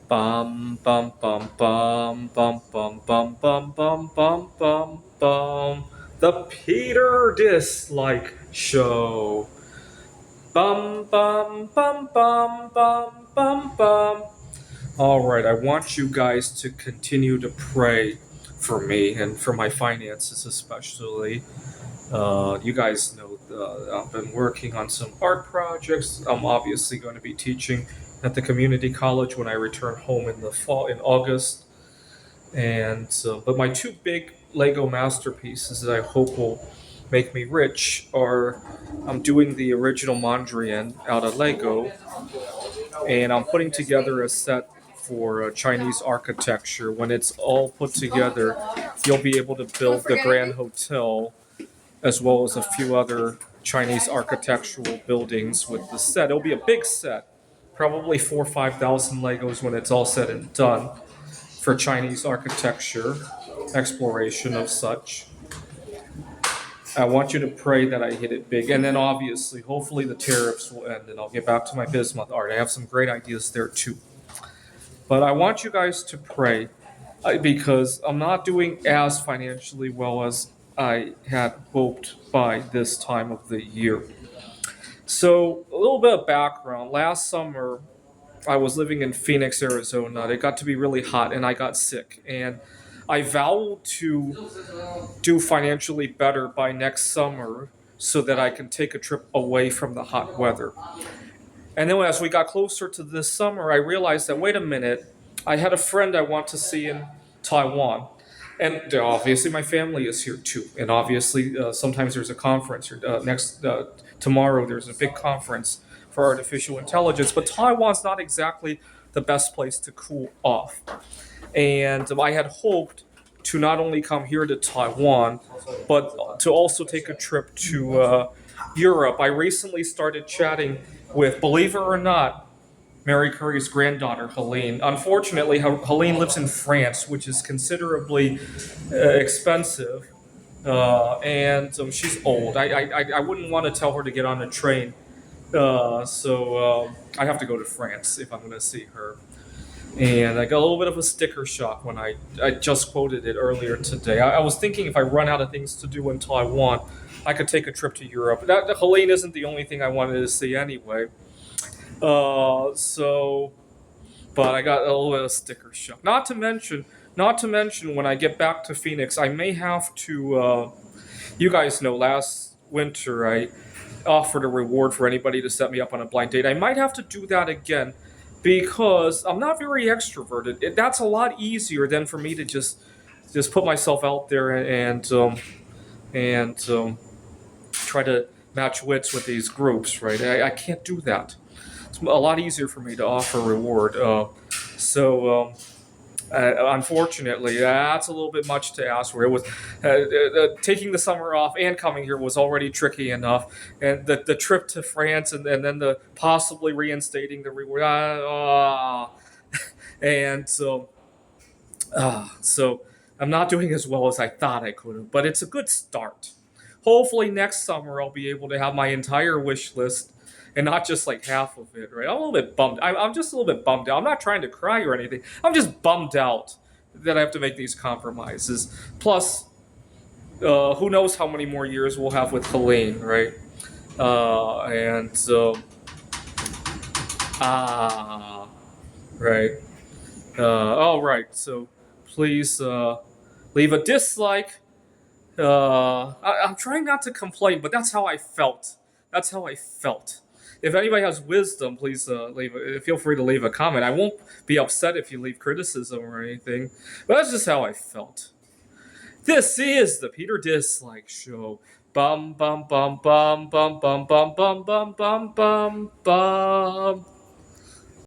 Bum bum bum bum bum bum bum bum bum bum bum bum. The Peter Dislike Show. Bum bum bum bum bum bum bum. All right, I want you guys to continue to pray for me and for my finances, especially. You guys know I've been working on some art projects. I'm obviously going to be teaching at the community college when I return home in the fall in August. And but my two big Lego masterpieces that I hope will make me rich are I'm doing the original Mondrian out of Lego, and I'm putting together a set for Chinese architecture. When it's all put together, you'll be able to build the Grand Hotel as well as a few other Chinese architectural buildings with the set. It'll be a big set, probably 4 or 5 thousand Legos when it's all said and done for Chinese architecture, exploration of such. I want you to pray that I hit it big. And then obviously, hopefully the tariffs will end and I'll get back to my bismuth art. I have some great ideas there too. But I want you guys to pray because I'm not doing as financially well as I had hoped by this time of the year. So, a little bit of background. Last summer, I was living in Phoenix, Arizona. It got to be really hot and I got sick. And I vowed to do financially better by next summer so that I can take a trip away from the hot weather. And then as we got closer to this summer, I realized that, wait a minute, I had a friend I want to see in Taiwan. And obviously, my family is here too. And obviously, sometimes there's a conference. Tomorrow, there's a big conference for artificial intelligence. But Taiwan's not exactly the best place to cool off. And I had hoped to not only come here to Taiwan, but to also take a trip to Europe. I recently started chatting with, believe it or not, Mary Curry's granddaughter, Helene. Unfortunately, Helene lives in France, which is considerably expensive, and she's old. I wouldn't want to tell her to get on a train, so I have to go to France if I'm going to see her. And I got a little bit of a sticker shock when I just quoted it earlier today. I was thinking if I run out of things to do in Taiwan, I could take a trip to Europe. Helene isn't the only thing I wanted to see anyway. So, but I got a little bit of sticker shock. Not to mention, when I get back to Phoenix, I may have to. You guys know, last winter I offered a reward for anybody to set me up on a blind date. I might have to do that again because I'm not very extroverted. That's a lot easier than for me to just put myself out there and try to match wits with these groups, right? I can't do that. It's a lot easier for me to offer reward. So unfortunately, that's a little bit much to ask for. It was taking the summer off and coming here was already tricky enough, and the trip to France and then the possibly reinstating the reward. And so I'm not doing as well as I thought I could have, but it's a good start. Hopefully next summer I'll be able to have my entire wish list and not just like half of it, right? I'm a little bit bummed. I'm just a little bit bummed out. I'm not trying to cry or anything. I'm just bummed out that I have to make these compromises. Plus, who knows how many more years we'll have with Helene, right? And so, right. All right. So please leave a dislike. I'm trying not to complain, but that's how I felt. That's how I felt. If anybody has wisdom, please feel free to leave a comment. I won't be upset if you leave criticism or anything, but that's just how I felt. This is the Peter Dislike Show. Bum bum bum bum bum bum bum bum bum bum bum bum.